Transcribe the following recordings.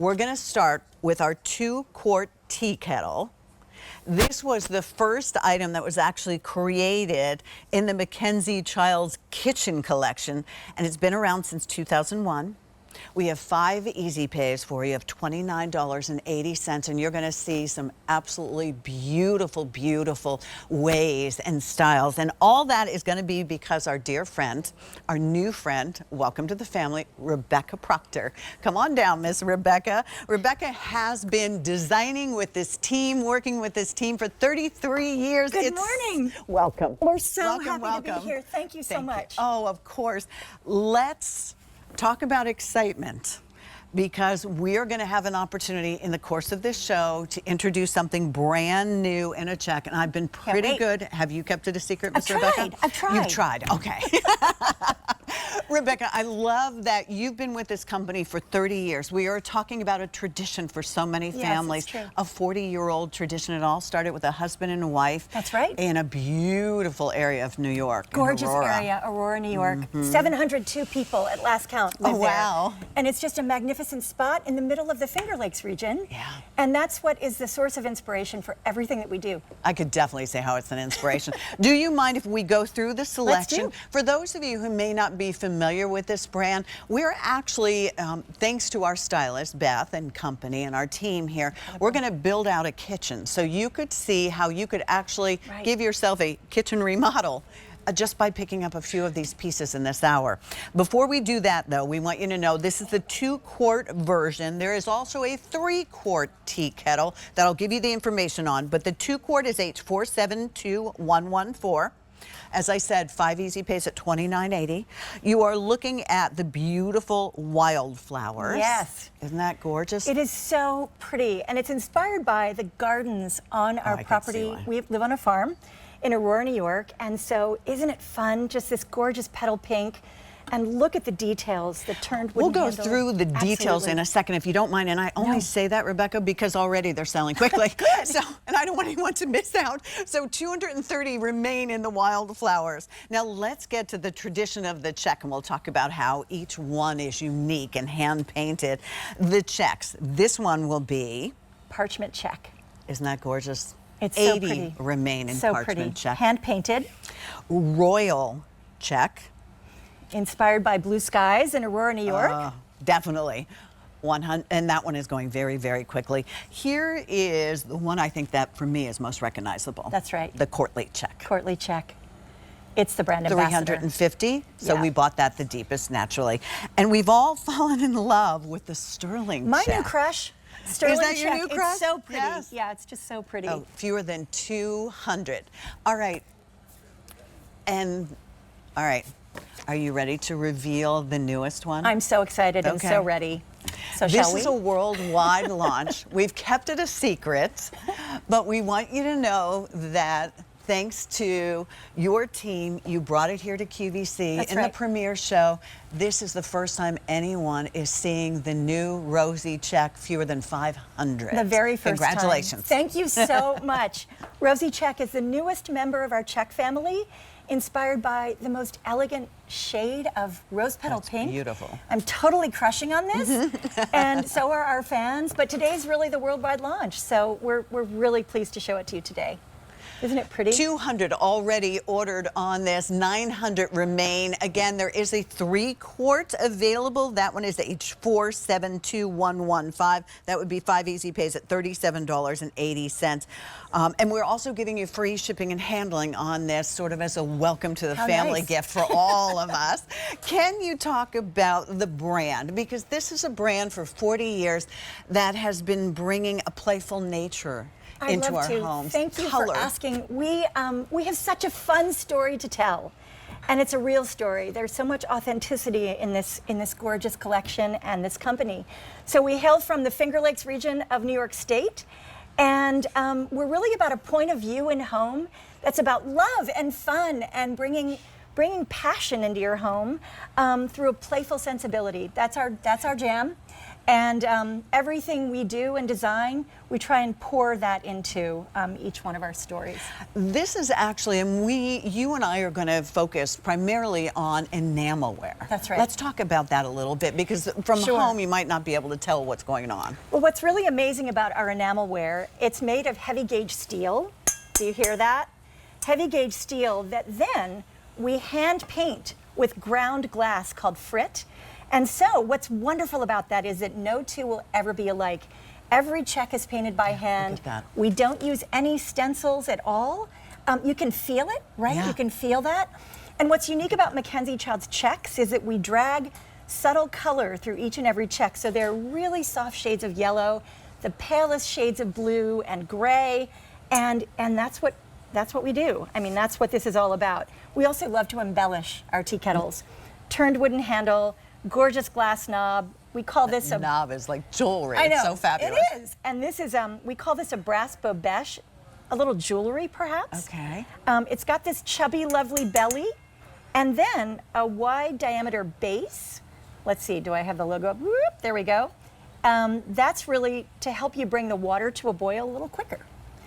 We're going to start with our 2-quart tea kettle. This was the first item that was actually created in the MacKenzie-Childs kitchen collection, and it's been around since 2001. We have 5 easy pays for you of $29.80, and you're going to see some absolutely beautiful, beautiful ways and styles. And all that is going to be because our dear friend, our new friend, welcome to the family, Rebecca Proctor. Come on down, Miss Rebecca. Rebecca has been designing with this team, working with this team for 33 years. Good morning. Welcome. We're so happy welcome. to be here. Thank you so much. Oh, of course. Let's talk about excitement, because we are going to have an opportunity in the course of this show to introduce something brand new in a check, and I've been pretty good. Have you kept it a secret, Miss Rebecca? I've tried. You've tried. Okay. Rebecca, I love that you've been with this company for 30 years. We are talking about a tradition for so many families. Yes, it's true. A 40-year-old tradition. It all started with a husband and a wife. That's right. In a beautiful area of New York. Gorgeous area, Aurora, New York. 702 people at last count live wow. there. And it's just a magnificent spot in the middle of the Finger Lakes region. Yeah. And that's what is the source of inspiration for everything that we do. I could definitely say how it's an inspiration. Do you mind if we go through the selection? Let's do. For those of you who may not be familiar with this brand, we're actually, thanks to our stylist, Beth and company, and our team here, we're going to build out a kitchen so you could see how you could actually give yourself a kitchen remodel just by picking up a few of these pieces in this hour. Before we do that, though, we want you to know this is the 2-quart version. There is also a 3-quart tea kettle that I'll give you the information on, but the 2-quart is H472114. As I said, 5 easy pays at $29.80. You are looking at the beautiful wildflowers. Yes. Isn't that gorgeous? It is so pretty, and it's inspired by the gardens on our property. We live on a farm in Aurora, New York, and so isn't it fun? Just this gorgeous petal pink. And look at the details, the turned wooden We'll go handle. through the details in a second, if you don't mind. And I only say that, Rebecca, because already they're selling quickly. Good. So, and I don't want anyone to miss out. So 230 remain in the wildflowers. Now let's get to the tradition of the check, and we'll talk about how each one is unique and hand-painted. The checks. This one will be Parchment check. Isn't that gorgeous? It's 80 so pretty. remain in So parchment pretty. check. Hand-painted. Royal check. Inspired by blue skies in Aurora, New York. Definitely. 100, and that one is going very, very quickly. Here is the one I think that for me is most recognizable. That's right. The Courtly check. Courtly check. It's the brand ambassador. 350, so we bought that the deepest naturally. And we've all fallen in love with the sterling My check. New crush. Sterling Is that check. your new crush? It's so pretty. Yes. Yeah, it's just so pretty. Oh, fewer than 200. All right. And, all right. Are you ready to reveal the newest one? I'm so excited and so ready. So shall we? This is a worldwide launch. We've kept it a secret, but we want you to know that thanks to your team, you brought it here to QVC the premiere show. This is the first time anyone is seeing the new Rosy check, fewer than 500. The very first Congratulations. time. Thank you so much. Rosy check is the newest member of our check family, inspired by the most elegant shade of rose petal pink. Beautiful. I'm totally crushing on this, and so are our fans. But today's really the worldwide launch, so we're really pleased to show it to you today. Isn't it pretty? 200 already ordered on this. 900 remain. Again, there is a 3-quart available. That one is H472115. That would be 5 easy pays at $37.80. And we're also giving you free shipping and handling on this, sort of as a welcome to the family gift for all of us. Can you talk about the brand? Because this is a brand for 40 years that has been bringing a playful nature into our homes. Thank you for asking. We have such a fun story to tell, and it's a real story. There's so much authenticity in this gorgeous collection and this company. So we hail from the Finger Lakes region of New York State, and we're really about a point of view in home that's about love and fun and bringing passion into your home through a playful sensibility. That's our jam. And everything we do and design, we try and pour that into each one of our stories. This is actually, and you and I are going to focus primarily on enamelware. That's right. Let's talk about that a little bit, because from Sure. home you might not be able to tell what's going on. Well, what's really amazing about our enamelware, it's made of heavy gauge steel. Do you hear that? Heavy gauge steel that then we hand paint with ground glass called frit. And so what's wonderful about that is that no two will ever be alike. Every check is painted by hand. Look at that. We don't use any stencils at all. You can feel it, right? Yeah. You can feel that. And what's unique about MacKenzie-Childs checks is that we drag subtle color through each and every check. So they're really soft shades of yellow, the palest shades of blue and gray, and that's what we do. I mean, that's what this is all about. We also love to embellish our tea kettles. Turned wooden handle, gorgeous glass knob. We call this a knob is like jewelry. I know, It's so fabulous. it is. And this is we call this a brass bobèche, a little jewelry perhaps. Okay. It's got this chubby, lovely belly, and then a wide diameter base. Let's see, do I have the logo up? Whoop, there we go. That's really to help you bring the water to a boil a little quicker.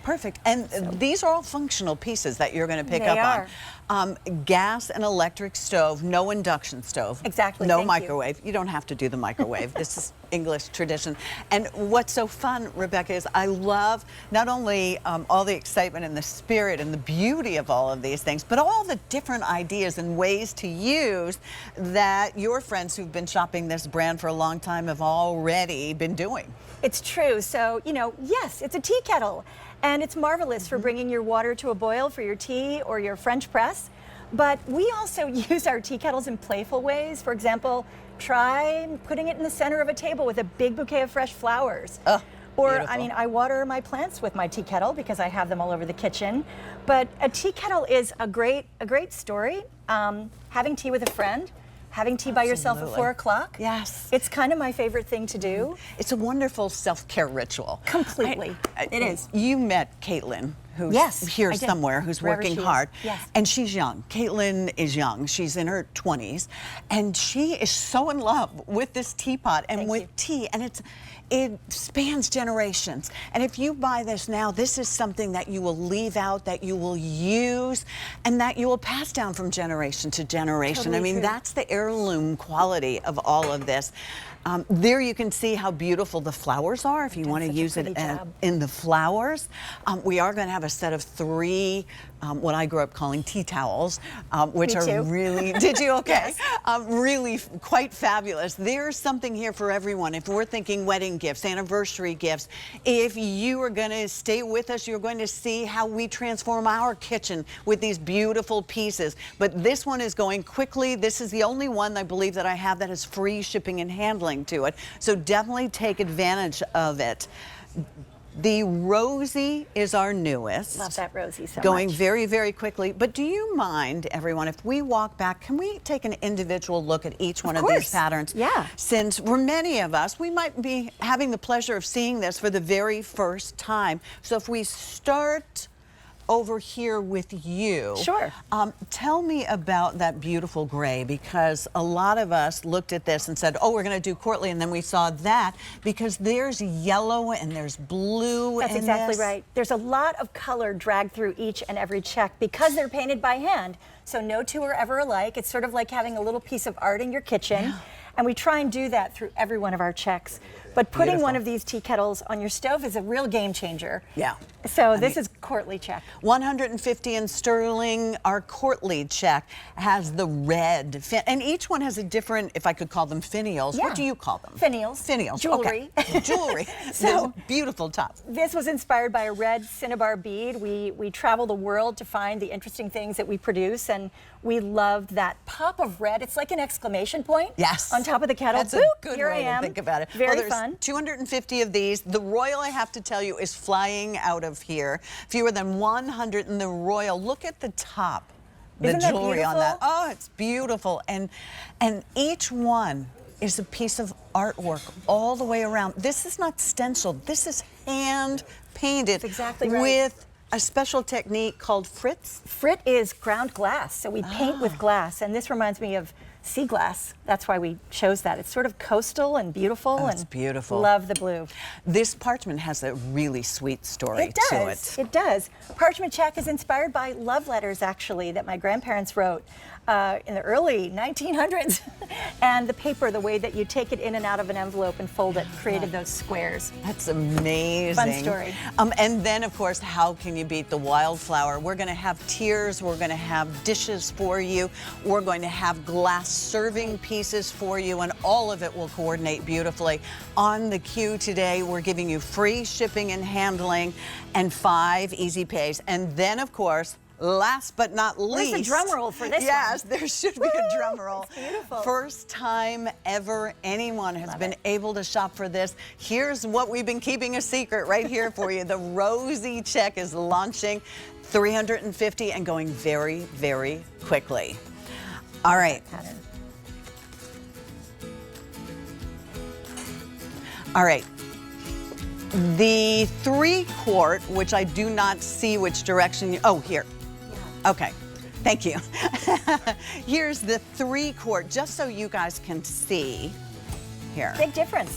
Perfect. And these are all functional pieces that you're going to pick They up are. on. Gas and electric stove, no induction stove. Exactly, No thank you. microwave. You don't have to do the microwave. This is English tradition. And what's so fun, Rebecca, is I love not only all the excitement and the spirit and the beauty of all of these things, but all the different ideas and ways to use that your friends who've been shopping this brand for a long time have already been doing. It's true. So, you know, yes, it's a tea kettle. And it's marvelous for bringing your water to a boil for your tea or your French press. But we also use our tea kettles in playful ways. For example, try putting it in the center of a table with a big bouquet of fresh flowers. Oh, or, beautiful. I mean, I water my plants with my tea kettle because I have them all over the kitchen. But a tea kettle is a great story. Having tea with a friend, having tea by yourself at Absolutely. 4 o'clock. Yes. It's kind of my favorite thing to do. It's a wonderful self-care ritual. Completely. It is. You met Caitlin, who's Yes, here I did. somewhere, who's Wherever working she is. hard. Yes. And she's young. Caitlin is young. She's in her 20s. And she is so in love with this teapot and Thank with you. tea. And it spans generations. And if you buy this now, this is something that you will leave out, that you will use, and that you will pass down from generation to generation. Totally I mean, true. that's the heirloom quality of all of this. There you can see how beautiful the flowers are if you want to such a use it pretty job. in the flowers. We are going to have a set of 3 what I grew up calling tea towels, which Me are too. really, did you? Okay. Yes. Really quite fabulous. There's something here for everyone. If we're thinking wedding gifts, anniversary gifts, if you are going to stay with us, you're going to see how we transform our kitchen with these beautiful pieces. But this one is going quickly. This is the only one I believe that I have that has free shipping and handling to it. So definitely take advantage of it. The Rosie is our newest. Love that Rosie so Going much. very, very quickly. But do you mind, everyone, if we walk back, can we take an individual look at each one of these course. patterns? Yeah. Since for many of us, we might be having the pleasure of seeing this for the very first time. So if we start over here with you. Sure. Tell me about that beautiful gray, because a lot of us looked at this and said, oh, we're going to do courtly, and then we saw that because there's yellow and there's blue That's in exactly this. right. There's a lot of color dragged through each and every check because they're painted by hand. So no two are ever alike. It's sort of like having a little piece of art in your kitchen. Yeah. And we try and do that through every one of our checks. But putting Beautiful. one of these tea kettles on your stove is a real game changer. Yeah. So this is courtly check. 150 in sterling. Our courtly check has the red, and each one has a different, if I could call them finials. Yeah. What do you call them? Finials. Finials. Jewelry. Okay. Jewelry. So- There's a beautiful top. This was inspired by a red cinnabar bead. We travel the world to find the interesting things that we produce, and we loved that pop of red. It's like an exclamation point. Yes. On top of the kettle. That's a Boop, good here way I am. to think about it. Very well, there's fun. 250 of these. The Royal, I have to tell you, is flying out of here. Fewer than 100 in the Royal. Look at the top. The Isn't that jewelry on that. beautiful? Oh, it's beautiful. And each one is a piece of artwork all the way around. This is not stenciled. This is hand painted. That's exactly right. With a special technique called fritz. Frit is ground glass, so we paint with glass, and this reminds me of sea glass. That's why we chose that. It's sort of coastal and beautiful. Oh, and it's beautiful. Love the blue. This parchment has a really sweet story It to does. it. It does. Parchment check is inspired by love letters, actually, that my grandparents wrote in the early 1900s. And the paper, the way that you take it in and out of an envelope and fold it, created those squares. That's amazing. Fun story. And then, of course, how can you beat the wildflower? We're going to have tiers. We're going to have dishes for you. We're going to have glass serving pieces for you, and all of it will coordinate beautifully. On the queue today, we're giving you free shipping and handling and 5 easy pays. And then, of course, last but not least. Where's the drum roll for this Yes, one? there should be a drum roll. It's beautiful. First time ever anyone has been able to shop for this. Here's what we've been keeping a secret right here for you. The Rosy Check is launching, $350 and going very, very quickly. All right. All right. The 3-quart, which I do not see which direction you, oh, here. Okay, thank you. Here's the 3-quart, just so you guys can see here. Big difference.